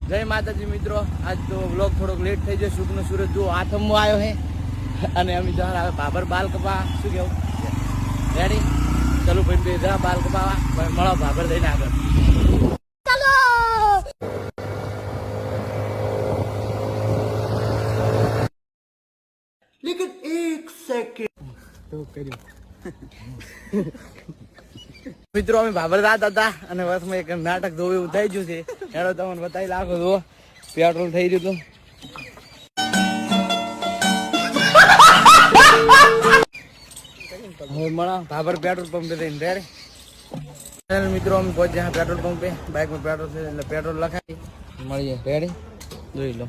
જય માતાજી મિત્રો, આજ તો વ્લોગ થોડોક લેટ થઈ ગયો. શુકનો સૂરજ જો આથમમાં આવ્યો છે અને અમે તો હવે ભાભર બાલ કપા શું કેવું રેડી ચાલુ ભાઈ જા બાલ કપાવા મળો ભાભર દઈને આગળ ચાલો. લેકિન એક સેકન્ડ તો કર્યું મિત્રો, અમે ભાભર જતા હતા અને વર્ષમાં એક નાટક જોવું એવું થઈ ગયું છે. એનો તમને બતાવી લાખો જો પેટ્રોલ થઈ ગયું હતું. હવે મળા ભાભર પેટ્રોલ પંપે જઈને રેડી મિત્રો અમે પહોંચ્યા પેટ્રોલ પંપે. બાઇકમાં પેટ્રોલ છે એટલે પેટ્રોલ લખાવી મળીએ રેડી જોઈ લો.